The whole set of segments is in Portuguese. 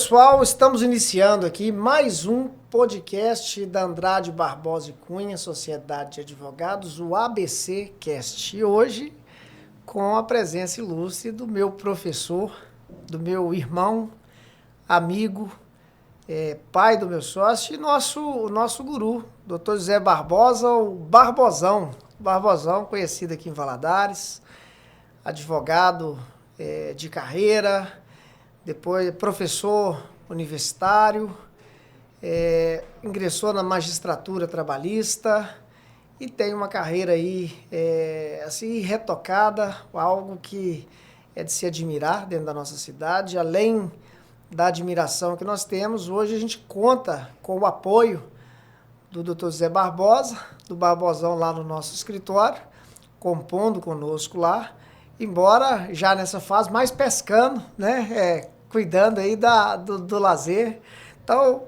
pessoal, estamos iniciando aqui mais um podcast da Andrade Barbosa e Cunha, Sociedade de Advogados, o ABC Cast. E hoje, com a presença ilustre do meu professor, do meu irmão, amigo, pai do meu sócio e nosso guru, Dr. José Barbosa, o Barbosão. Barbosão, conhecido aqui em Valadares, advogado de carreira, depois professor universitário, ingressou na magistratura trabalhista e tem uma carreira aí assim retocada, algo que é de se admirar dentro da nossa cidade. Além da admiração que nós temos, hoje a gente conta com o apoio do Dr. José Barbosa, do Barbosão lá no nosso escritório, compondo conosco lá, embora já nessa fase mais pescando, né? Cuidando aí do lazer. Então,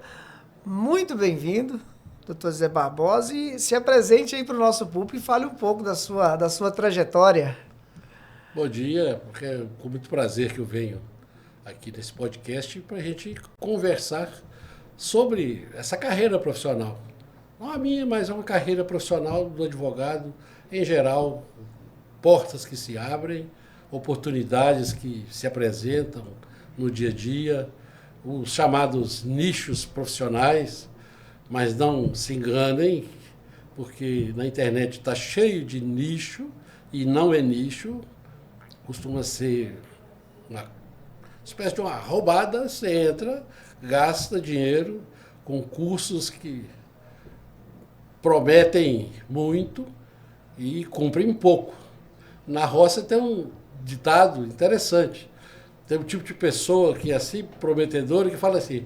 muito bem-vindo, Dr. José Barbosa, e se apresente aí para o nosso público e fale um pouco da sua trajetória. Bom dia, é com muito prazer que eu venho aqui nesse podcast para a gente conversar sobre essa carreira profissional. Não a minha, mas é uma carreira profissional do advogado em geral, portas que se abrem, oportunidades que se apresentam no dia a dia, os chamados nichos profissionais, mas não se enganem, porque na internet está cheio de nicho e não é nicho, costuma ser uma espécie de uma roubada. Você entra, gasta dinheiro com cursos que prometem muito e cumprem pouco. Na roça tem um ditado interessante. Tem um tipo de pessoa que é assim, prometedora, que fala assim: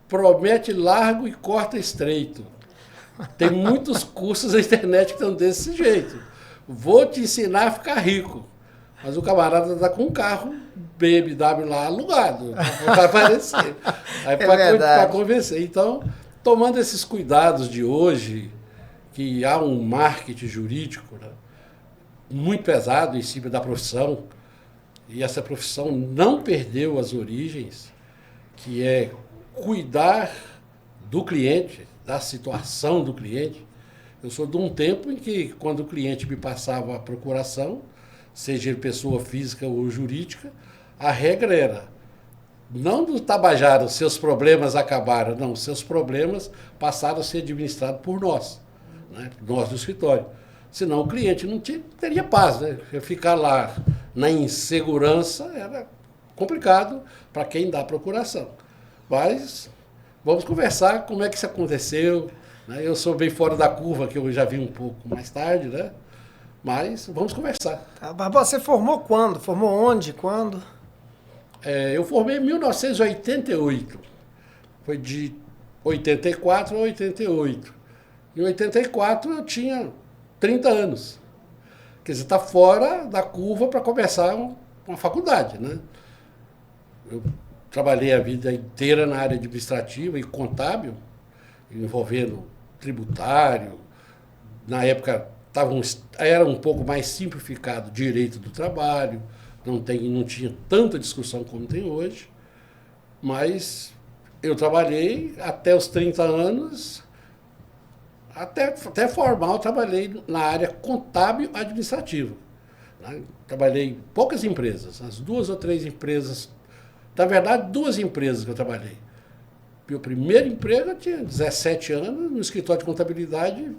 promete largo e corta estreito. Tem muitos cursos na internet que estão desse jeito. Vou te ensinar a ficar rico. Mas o camarada está com um carro BMW lá alugado. Vai aparecer. Aí para convencer. Então, tomando esses cuidados de hoje, que há um marketing jurídico, né, muito pesado em cima da profissão, e essa profissão não perdeu as origens, que é cuidar do cliente, da situação do cliente. Eu sou de um tempo em que, quando o cliente me passava a procuração, seja ele pessoa física ou jurídica, a regra era: não do Tabajara, os seus problemas acabaram, não, os seus problemas passaram a ser administrados por nós, né, nós do escritório. Senão o cliente não teria paz, né? Ficar lá na insegurança era complicado para quem dá procuração. Mas vamos conversar como é que isso aconteceu, né? Eu sou bem fora da curva, que eu já vi um pouco mais tarde, né? Mas vamos conversar. Tá, Barbosa, você formou quando? Formou onde? Quando? Eu formei em 1988. Foi de 84 a 88. Em 84 eu tinha 30 anos. Quer dizer, está fora da curva para começar uma faculdade, né? Eu trabalhei a vida inteira na área administrativa e contábil, envolvendo tributário. Na época era um pouco mais simplificado direito do trabalho, não tinha tanta discussão como tem hoje, mas eu trabalhei até os 30 anos. Até formal, trabalhei na área contábil administrativa. Né? Trabalhei em poucas empresas, as 2 ou 3 empresas, na verdade 2 empresas que eu trabalhei. Meu primeiro emprego eu tinha 17 anos, no escritório de contabilidade,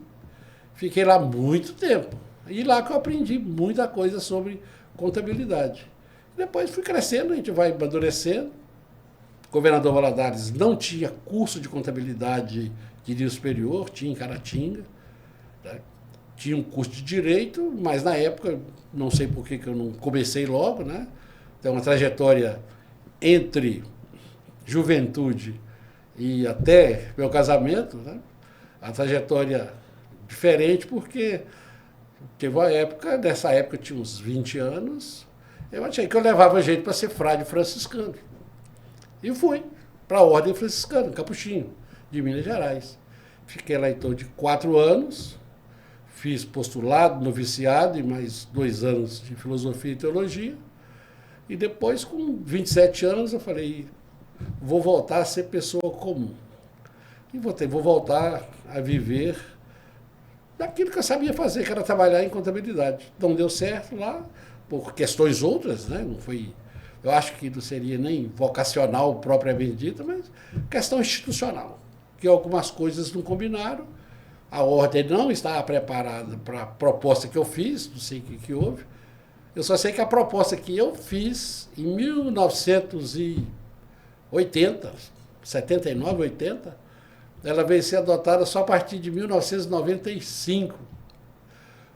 fiquei lá muito tempo. E lá que eu aprendi muita coisa sobre contabilidade. Depois fui crescendo, a gente vai amadurecendo. O governador Valadares não tinha curso de contabilidade de nível superior, tinha em Caratinga, né? Tinha um curso de direito, mas na época, não sei por que eu não comecei logo, né? Tem uma trajetória entre juventude e até meu casamento, né? A trajetória diferente, porque teve uma época, nessa época eu tinha uns 20 anos, eu achei que eu levava jeito para ser frade franciscano. E fui para a Ordem Franciscana, Capuchinho, de Minas Gerais. Fiquei lá em torno de 4 anos, fiz postulado, noviciado e mais 2 anos de filosofia e teologia. E depois, com 27 anos, eu falei: vou voltar a ser pessoa comum. E vou voltar a viver daquilo que eu sabia fazer, que era trabalhar em contabilidade. Não deu certo lá, por questões outras, né? Não foi, eu acho que não seria nem vocacional propriamente dita, mas questão institucional, que algumas coisas não combinaram, a ordem não estava preparada para a proposta que eu fiz, não sei o que houve. Eu só sei que a proposta que eu fiz em 1980, 79, 80, ela veio ser adotada só a partir de 1995.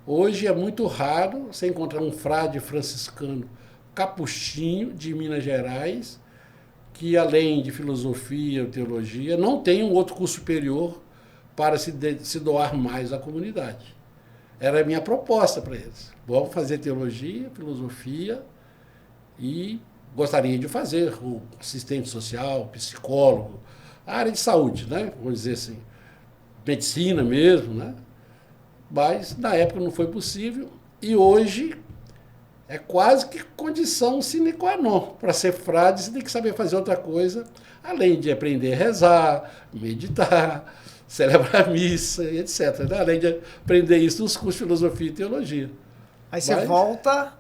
Hoje é muito raro você encontrar um frade franciscano capuchinho de Minas Gerais, que além de filosofia ou teologia, não tem um outro curso superior para se doar mais à comunidade. Era a minha proposta para eles. Vamos fazer teologia, filosofia e gostaria de fazer o assistente social, psicólogo, a área de saúde, né? Vamos dizer assim, medicina mesmo, né? Mas na época não foi possível e hoje é quase que condição sine qua non. Para ser frade, você tem que saber fazer outra coisa, além de aprender a rezar, meditar, celebrar missa, etc. Né? Além de aprender isso nos cursos de filosofia e teologia. Aí você volta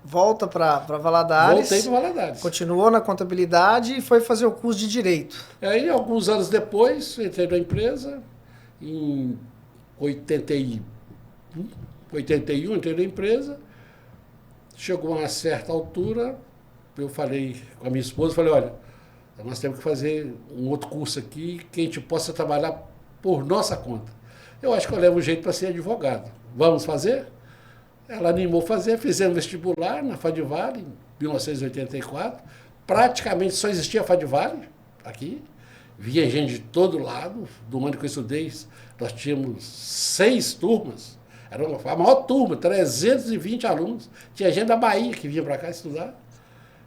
para Valadares. Voltei para Valadares. Continuou na contabilidade e foi fazer o curso de Direito. Aí, alguns anos depois, entrei na empresa, em 81, entrei na empresa, chegou a uma certa altura, eu falei com a minha esposa, olha, nós temos que fazer um outro curso aqui que a gente possa trabalhar por nossa conta. Eu acho que eu levo um jeito para ser advogado. Vamos fazer? Ela animou a fazer, fizemos vestibular na Fadivale, em 1984. Praticamente só existia a Fadivale aqui. Via gente de todo lado. Do ano que eu estudei, nós tínhamos 6 turmas. Era a maior turma, 320 alunos. Tinha gente da Bahia que vinha para cá estudar.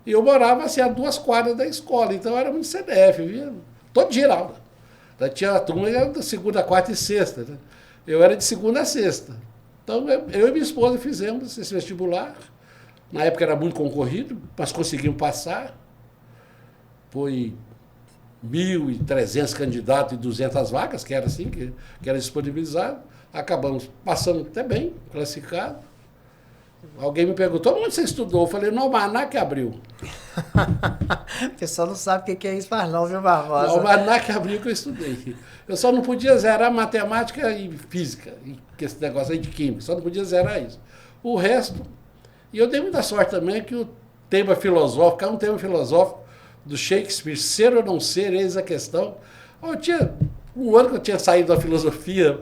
E eu morava assim, a 2 quadras da escola. Então era muito CDF, via todo dia aula. Tinha a turma da segunda, quarta e sexta. Né? Eu era de segunda a sexta. Então, eu e minha esposa fizemos esse vestibular. Na época era muito concorrido, mas conseguimos passar. Foi 1.300 candidatos e 200 vagas, que era assim, que era disponibilizado. Acabamos passando até bem, classificado. Alguém me perguntou, onde você estudou? Eu falei, no Almanac Abril. O pessoal não sabe o que é isso mais não, viu, Barbosa? No Almanac Abril que eu estudei. Eu só não podia zerar matemática e física, que esse negócio aí de química, só não podia zerar isso. O resto, e eu dei muita sorte também que o tema filosófico, é um tema filosófico do Shakespeare, ser ou não ser, eis a questão. Eu tinha um ano que eu tinha saído da filosofia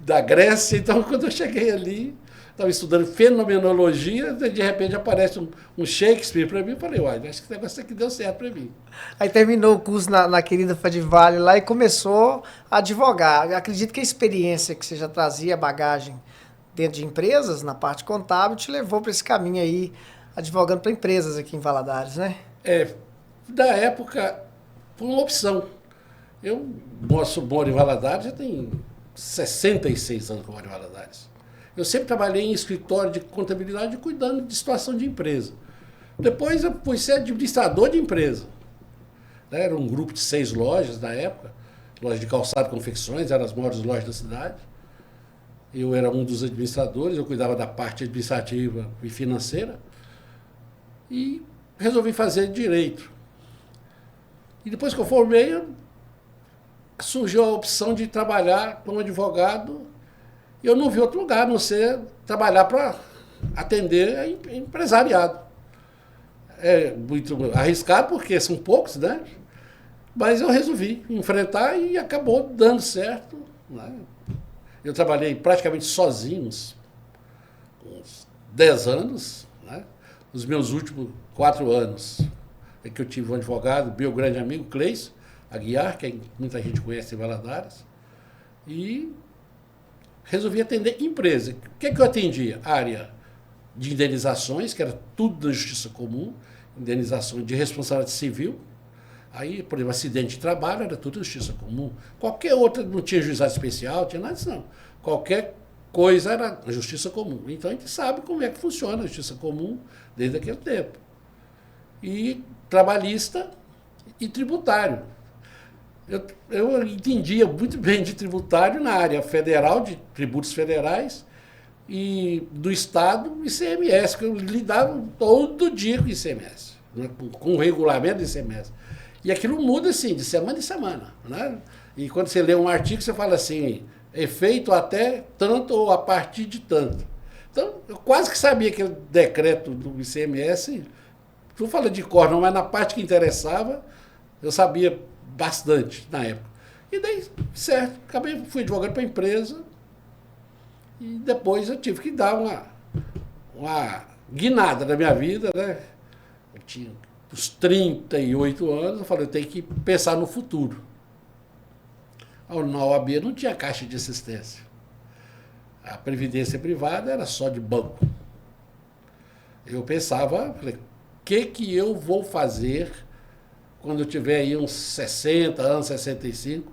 da Grécia, então quando eu cheguei ali, estava estudando fenomenologia, de repente aparece um Shakespeare para mim, eu falei, uai, acho que o negócio aqui deu certo para mim. Aí terminou o curso na querida Fadivale lá e começou a advogar. Eu acredito que a experiência que você já trazia, a bagagem dentro de empresas, na parte contábil, te levou para esse caminho aí, advogando para empresas aqui em Valadares, né? Da época, foi uma opção. Eu moro em Valadares, já tem 66 anos que eu moro em Valadares. Eu sempre trabalhei em escritório de contabilidade cuidando de situação de empresa. Depois eu fui ser administrador de empresa. Era um grupo de 6 lojas na época, lojas de calçado e confecções, eram as maiores lojas da cidade. Eu era um dos administradores, eu cuidava da parte administrativa e financeira. E resolvi fazer direito. E depois que eu formei, surgiu a opção de trabalhar como advogado. E eu não vi outro lugar a não ser trabalhar para atender empresariado. É muito arriscado, porque são poucos, né? Mas eu resolvi enfrentar e acabou dando certo. Né? Eu trabalhei praticamente sozinho uns 10 anos. Né? Os meus últimos 4 anos é que eu tive um advogado, meu grande amigo, Cleis Aguiar, que muita gente conhece em Valadares. E resolvi atender empresa. O que eu atendia? Área de indenizações, que era tudo da justiça comum, indenização de responsabilidade civil. Aí, por exemplo, acidente de trabalho era tudo justiça comum. Qualquer outra, não tinha juizado especial, tinha nada disso não. Qualquer coisa era justiça comum. Então a gente sabe como é que funciona a justiça comum desde aquele tempo. E trabalhista, e tributário. Eu entendia muito bem de tributário na área federal, de tributos federais, e do Estado, ICMS, que eu lidava todo dia com ICMS, né, com o regulamento do ICMS. E aquilo muda assim, de semana em semana. Né? E quando você lê um artigo, você fala assim, efeito até tanto ou a partir de tanto. Então, eu quase que sabia aquele decreto do ICMS, não falo de cor, não, mas na parte que interessava, eu sabia bastante na época. E daí, certo, fui advogado para a empresa e depois eu tive que dar uma guinada na minha vida, né? Eu tinha uns 38 anos, eu falei, eu tenho que pensar no futuro. Na OAB não tinha caixa de assistência. A previdência privada era só de banco. Eu pensava, falei, o que eu vou fazer quando eu tiver aí uns 60 anos, 65,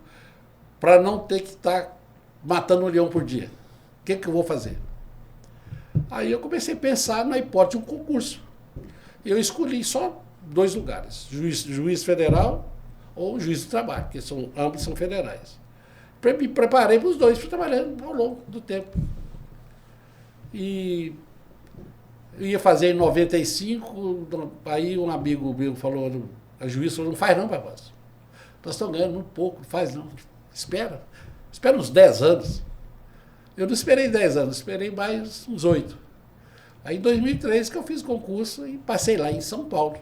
para não ter que estar matando um leão por dia? O que eu vou fazer? Aí eu comecei a pensar na hipótese de um concurso. Eu escolhi só 2 lugares, juiz federal ou juiz do trabalho, que ambos são federais. Me preparei para os 2, fui trabalhando ao longo do tempo. E eu ia fazer em 95, aí um amigo meu falou, a juíza falou, não faz não, Barbosa. Nós estamos ganhando muito pouco, não faz não. Espera uns 10 anos. Eu não esperei 10 anos, esperei mais uns 8. Aí em 2003 que eu fiz concurso e passei lá em São Paulo.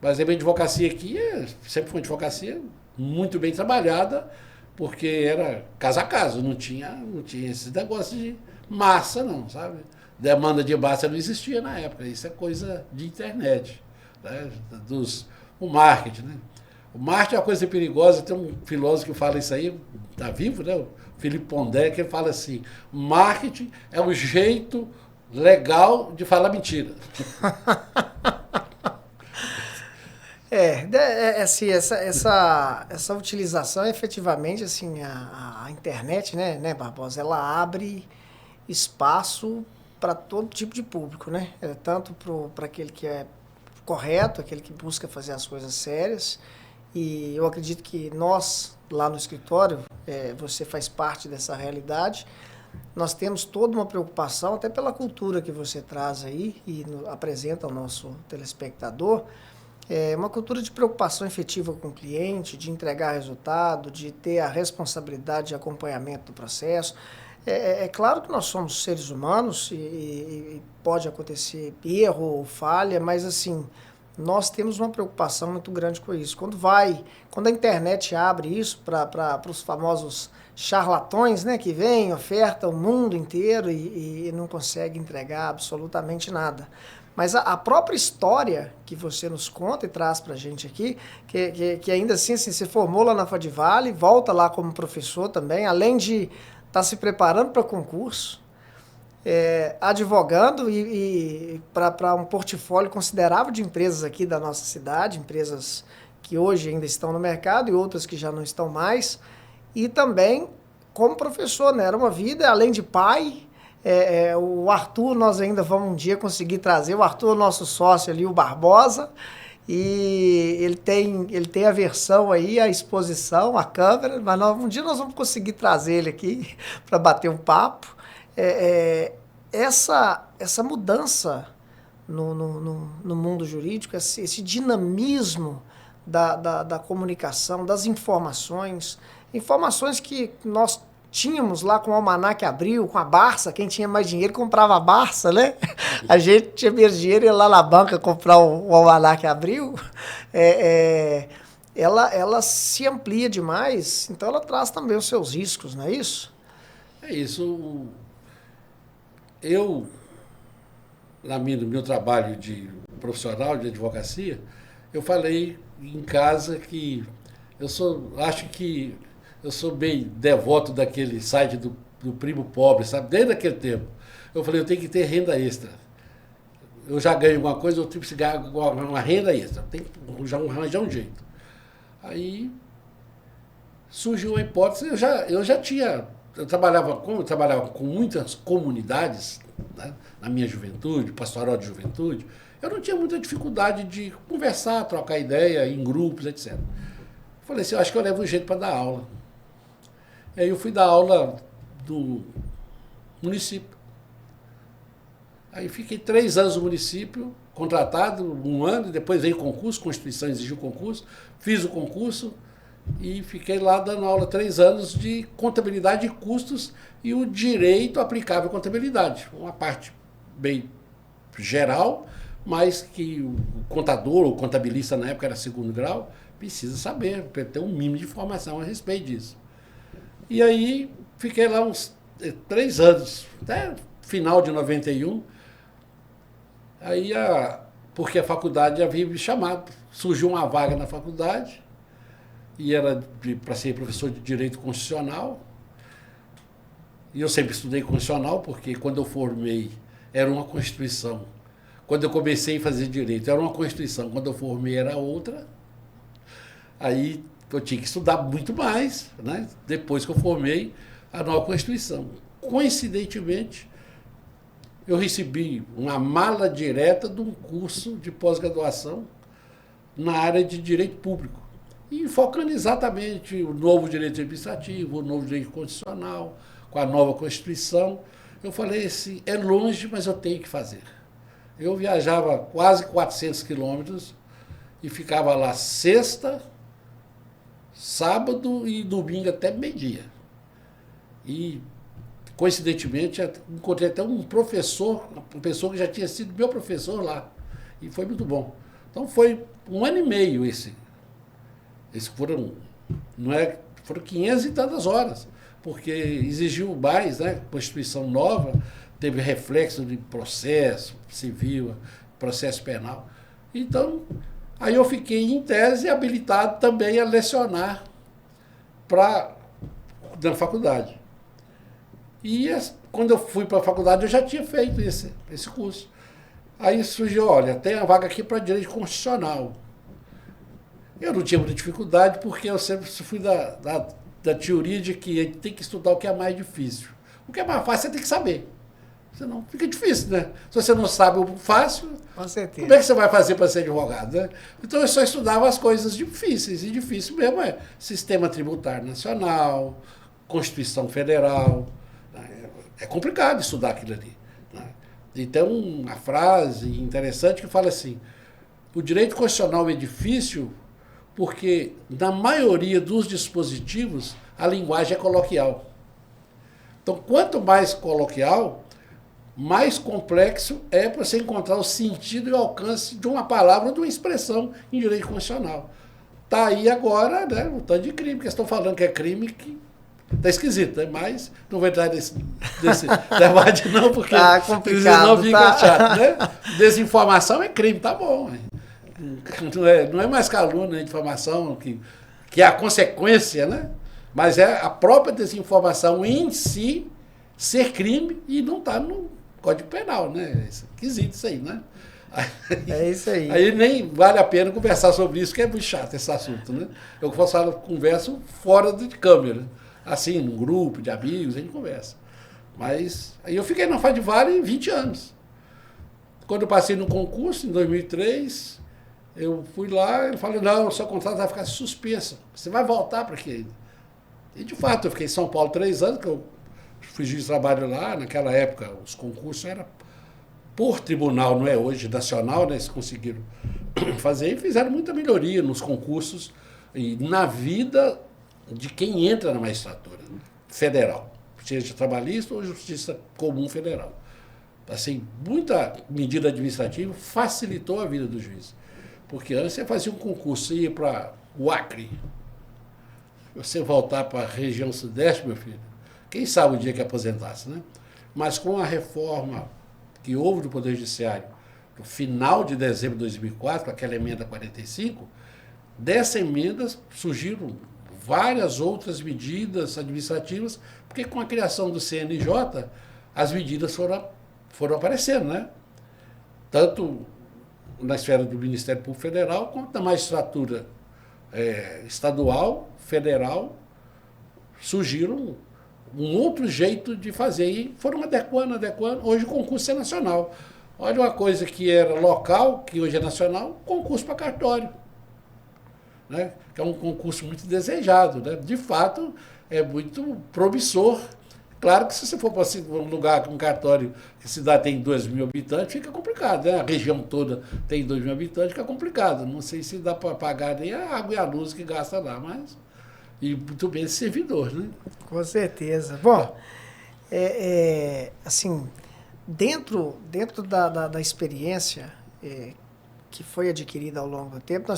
Mas a minha advocacia aqui sempre foi uma advocacia muito bem trabalhada, porque era caso a caso, não tinha esse negócio de massa não, sabe? Demanda de massa não existia na época, isso é coisa de internet, né? O marketing, né? O marketing é uma coisa perigosa, tem um filósofo que fala isso aí, está vivo, né? O Philip Pondé, que ele fala assim, marketing é um jeito legal de falar mentira. Assim, essa utilização, efetivamente, assim, a internet, né, Barbosa, ela abre espaço para todo tipo de público, né? Tanto para aquele que é correto, aquele que busca fazer as coisas sérias, e eu acredito que nós, lá no escritório, você faz parte dessa realidade, nós temos toda uma preocupação, até pela cultura que você traz aí e apresenta ao nosso telespectador, uma cultura de preocupação efetiva com o cliente, de entregar resultado, de ter a responsabilidade de acompanhamento do processo. É claro que nós somos seres humanos e pode acontecer erro ou falha, mas assim, nós temos uma preocupação muito grande com isso. Quando a internet abre isso para os famosos charlatões, né, que vêm, ofertam o mundo inteiro e não conseguem entregar absolutamente nada. Mas a própria história que você nos conta e traz para a gente aqui, que ainda assim se formou lá na Fadivale, volta lá como professor também, além de estar se preparando para concurso, advogando e para um portfólio considerável de empresas aqui da nossa cidade, empresas que hoje ainda estão no mercado e outras que já não estão mais, e também como professor, né? Era uma vida, além de pai. O Arthur, nós ainda vamos um dia conseguir trazer, o Arthur, nosso sócio ali, o Barbosa, e ele tem a versão aí, a exposição, a câmera, mas um dia nós vamos conseguir trazer ele aqui para bater um papo. Essa mudança no mundo jurídico, esse dinamismo da comunicação, das informações que nós tínhamos lá com o Almanac Abril, com a Barça, quem tinha mais dinheiro comprava a Barça, né? A gente tinha menos dinheiro, ia lá na banca comprar o Almanac Abril. Ela se amplia demais, então ela traz também os seus riscos, não é isso? É isso. Eu, no meu trabalho de profissional de advocacia, eu falei em casa que acho que eu sou bem devoto daquele site do Primo Pobre, sabe? Desde aquele tempo. Eu falei, eu tenho que ter renda extra. Eu já ganho alguma coisa, eu tenho que ganhar uma renda extra. Tem que arranjar um jeito. Aí surgiu a hipótese, eu trabalhava com muitas comunidades, né, na minha juventude, pastoral de juventude, eu não tinha muita dificuldade com conversar, trocar ideia em grupos, etc. Falei assim, eu acho que eu levo um jeito para dar aula. E aí eu fui dar aula do município. Aí fiquei 3 anos no município, contratado, 1 ano, depois veio concurso, Constituição exigiu concurso, fiz o concurso e fiquei lá dando aula 3 anos de contabilidade de custos e o direito aplicável à contabilidade. Uma parte bem geral, mas que o contador ou contabilista na época era 2º grau, precisa saber, ter um mínimo de informação a respeito disso. E aí fiquei lá uns 3 anos, até final de 91. Aí, porque a faculdade havia me chamado, surgiu uma vaga na faculdade, e era para ser professor de Direito Constitucional. E eu sempre estudei Constitucional, porque quando eu formei era uma Constituição. Quando eu comecei a fazer Direito era uma Constituição, quando eu formei era outra. Aí eu tinha que estudar muito mais, né? Depois que eu formei a nova Constituição. Coincidentemente, eu recebi uma mala direta de um curso de pós-graduação na área de direito público. E focando exatamente o novo direito administrativo, o novo direito constitucional, com a nova Constituição. Eu falei assim, é longe, mas eu tenho que fazer. Eu viajava quase 400 quilômetros e ficava lá sexta, sábado e domingo até meio-dia. E coincidentemente, encontrei até um professor, uma pessoa que já tinha sido meu professor lá. E foi muito bom. Então foi 1 ano e meio esse. Foram 500 e tantas horas, porque exigiu mais, né? Constituição nova, teve reflexo de processo civil, processo penal. Então, aí eu fiquei em tese habilitado também a lecionar na faculdade. E quando eu fui para a faculdade, eu já tinha feito esse curso. Aí surgiu, olha, tem a vaga aqui para direito constitucional. Eu não tinha muita dificuldade, porque eu sempre fui da teoria de que a gente tem que estudar o que é mais difícil. O que é mais fácil, você tem que saber. Senão fica difícil, né? Se você não sabe o fácil, com certeza, como é que você vai fazer para ser advogado, né? Então eu só estudava as coisas difíceis, e difícil mesmo é Sistema Tributário Nacional, Constituição Federal. É complicado estudar aquilo ali. Né? E tem uma frase interessante que fala assim, o direito constitucional é difícil porque, na maioria dos dispositivos, a linguagem é coloquial. Então, quanto mais coloquial, mais complexo é para você encontrar o sentido e o alcance de uma palavra ou de uma expressão em direito constitucional. Está aí agora, né, um tanto de crime, porque estão falando que é crime que está esquisito, né? Mas não vou entrar nesse debate não, porque tá complicado, não fica chato, né? Desinformação é crime, tá bom. Não é mais calúnia, né? Difamação, que é a consequência, né? Mas é a própria desinformação em si ser crime e não está no Código Penal, né? É esquisito isso aí, né? É isso aí. Aí nem vale a pena conversar sobre isso, que é muito chato esse assunto, né? Eu converso fora de câmera. Assim, num grupo de amigos, a gente conversa. Mas aí eu fiquei na Fadivale 20 anos. Quando eu passei no concurso, em 2003, eu fui lá e falei, não, o seu contrato vai ficar suspenso. Você vai voltar para quê? E, de fato, eu fiquei em São Paulo 3 anos, que eu fui juiz de trabalho lá. Naquela época, os concursos eram por tribunal, não é hoje, nacional, né? Eles conseguiram fazer e fizeram muita melhoria nos concursos e na vida de quem entra na magistratura federal, seja trabalhista ou justiça comum federal. Assim, muita medida administrativa facilitou a vida do juiz. Porque antes você fazia um concurso, ia para o Acre, você voltar para a região sudeste, meu filho, quem sabe o dia que aposentasse, né? Mas com a reforma que houve do Poder Judiciário, no final de dezembro de 2004, aquela emenda 45, dessa emenda surgiram várias outras medidas administrativas, porque com a criação do CNJ, as medidas foram aparecendo, né? Tanto na esfera do Ministério Público Federal, quanto na magistratura estadual, federal, surgiram um outro jeito de fazer e foram adequando. Hoje o concurso é nacional. Olha uma coisa que era local, que hoje é nacional, concurso para cartório. Né? Que é um concurso muito desejado. Né? De fato, é muito promissor. Claro que se você for para um lugar com um cartório que a cidade tem 2.000 habitantes, fica complicado. Né? A região toda tem 2.000 habitantes, fica complicado. Não sei se dá para pagar nem a água e a luz que gasta lá, mas... E muito bem esse servidor, né? Com certeza. Bom, assim, dentro da experiência que foi adquirida ao longo do tempo,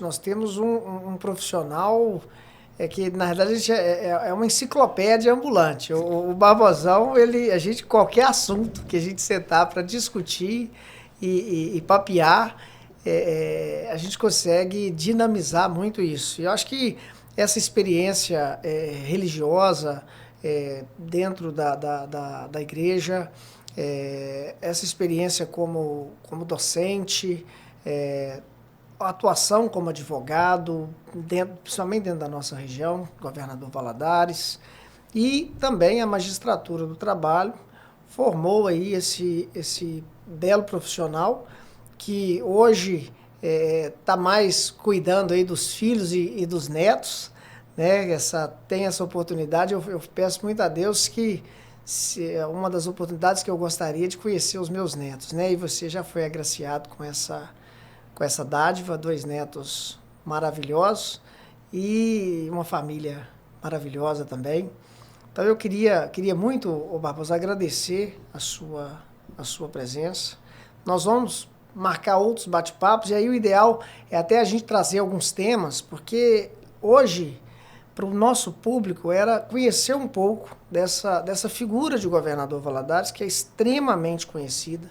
nós temos um profissional que, na verdade, a gente é uma enciclopédia ambulante. O Barbosão, qualquer assunto que a gente sentar para discutir e papear, a gente consegue dinamizar muito isso. E eu acho que essa experiência religiosa dentro da igreja, essa experiência como docente, a atuação como advogado, principalmente dentro da nossa região, Governador Valadares, e também a magistratura do trabalho, formou aí esse belo profissional que hoje está mais cuidando aí dos filhos e dos netos, né? Tem essa oportunidade. Eu peço muito a Deus que uma das oportunidades que eu gostaria de conhecer os meus netos, né? E você já foi agraciado com essa dádiva, 2 netos maravilhosos e uma família maravilhosa também. Então eu queria muito, Barbosa, agradecer a sua presença. Nós vamos marcar outros bate-papos, e aí o ideal é até a gente trazer alguns temas, porque hoje, para o nosso público, era conhecer um pouco dessa figura de Governador Valadares, que é extremamente conhecida,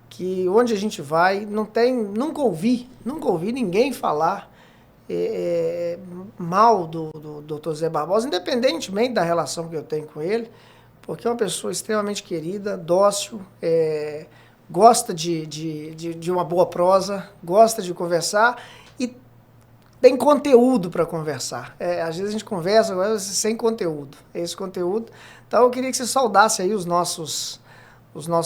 que onde a gente vai, nunca ouvi ninguém falar mal do Dr. Zé Barbosa, independentemente da relação que eu tenho com ele, porque é uma pessoa extremamente querida, dócil, gosta de uma boa prosa, gosta de conversar e tem conteúdo para conversar. Às vezes a gente conversa sem conteúdo, é esse conteúdo. Então eu queria que você saudasse aí os nossos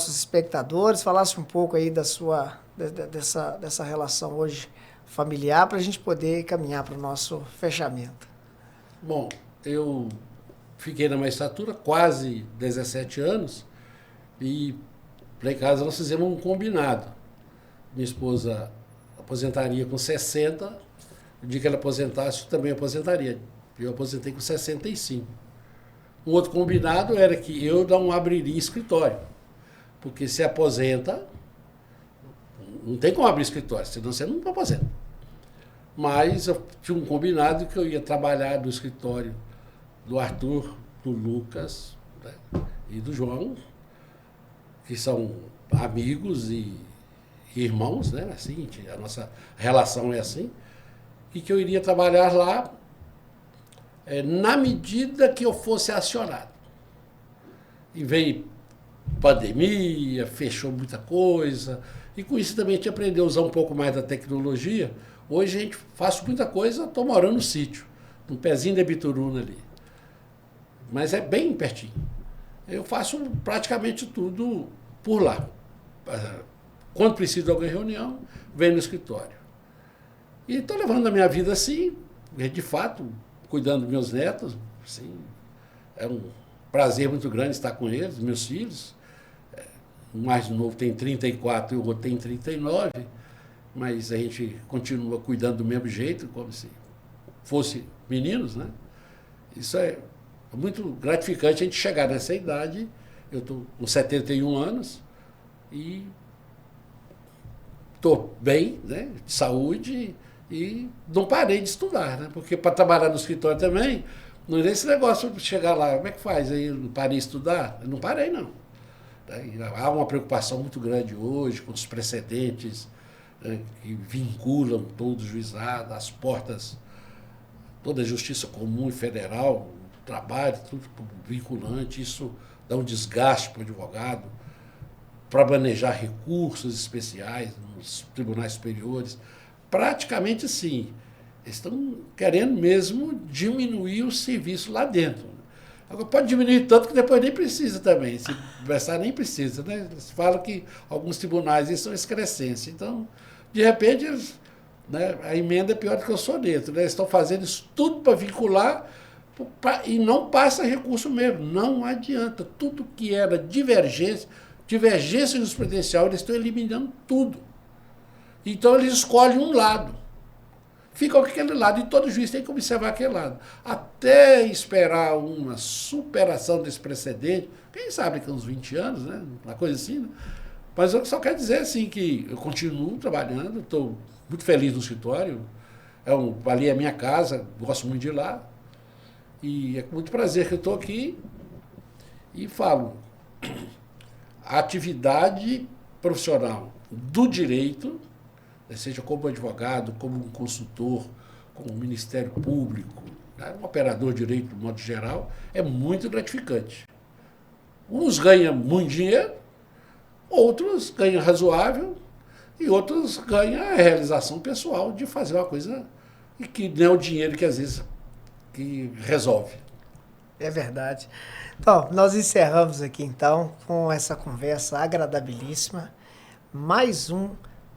espectadores, falasse um pouco aí dessa relação hoje familiar, para a gente poder caminhar para o nosso fechamento. Bom, eu fiquei na magistratura quase 17 anos e lá em casa nós fizemos um combinado. Minha esposa aposentaria com 60, no dia que ela aposentasse, eu também aposentaria. Eu aposentei com 65. Um outro combinado era que eu não abriria escritório, porque se aposenta, não tem como abrir escritório, senão você não aposenta. Mas eu tinha um combinado que eu ia trabalhar no escritório do Arthur, do Lucas, né, e do João, que são amigos e irmãos, né? Assim, a nossa relação é assim, e que eu iria trabalhar lá na medida que eu fosse acionado. E veio pandemia, fechou muita coisa, e com isso também a gente aprendeu a usar um pouco mais da tecnologia. Hoje a gente faz muita coisa, estou morando no sítio, no pezinho da Bituruna ali. Mas é bem pertinho. Eu faço praticamente tudo por lá. Quando preciso de alguma reunião, venho no escritório. E estou levando a minha vida assim, de fato, cuidando dos meus netos. Assim, é um prazer muito grande estar com eles, meus filhos. O mais novo tem 34 e o outro tem 39, mas a gente continua cuidando do mesmo jeito, como se fosse meninos, né? Isso é muito gratificante a gente chegar nessa idade. Eu estou com 71 anos e estou bem, né, de saúde, e não parei de estudar, né? Porque para trabalhar no escritório também, não é esse negócio de chegar lá, como é que faz? Aí eu não parei de estudar? Eu não parei, não. Há uma preocupação muito grande hoje com os precedentes, né, que vinculam todo o juizado, as portas, toda a justiça comum e federal, o trabalho, tudo vinculante. Isso dá um desgaste para o advogado, para manejar recursos especiais nos tribunais superiores. Praticamente, sim, estão querendo mesmo diminuir o serviço lá dentro. Agora, pode diminuir tanto que depois nem precisa também. Se conversar, nem precisa, né? Eles falam que alguns tribunais isso são excrescência. Então, de repente, eles, né, a emenda é pior do que o soneto. Né? Eles estão fazendo isso tudo para vincular e não passa recurso mesmo. Não adianta. Tudo que era divergência jurisprudencial, eles estão eliminando tudo. Então, eles escolhem um lado. Fica com aquele lado, e todo juiz tem que observar aquele lado. Até esperar uma superação desse precedente, quem sabe que uns 20 anos, né? Uma coisa assim, né? Mas eu só quero dizer assim que eu continuo trabalhando, estou muito feliz no escritório, ali é a minha casa, gosto muito de ir lá, e é com muito prazer que eu estou aqui e falo, a atividade profissional do direito, seja como advogado, como um consultor, como um Ministério Público, né, um operador de direito, de modo geral, é muito gratificante. Uns ganham muito dinheiro, outros ganham razoável e outros ganham a realização pessoal de fazer uma coisa e que não é o dinheiro que às vezes que resolve. É verdade. Então, nós encerramos aqui então com essa conversa agradabilíssima. Mais um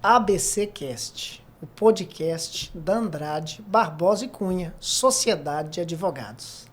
ABC Cast, o podcast da Andrade, Barbosa e Cunha, Sociedade de Advogados.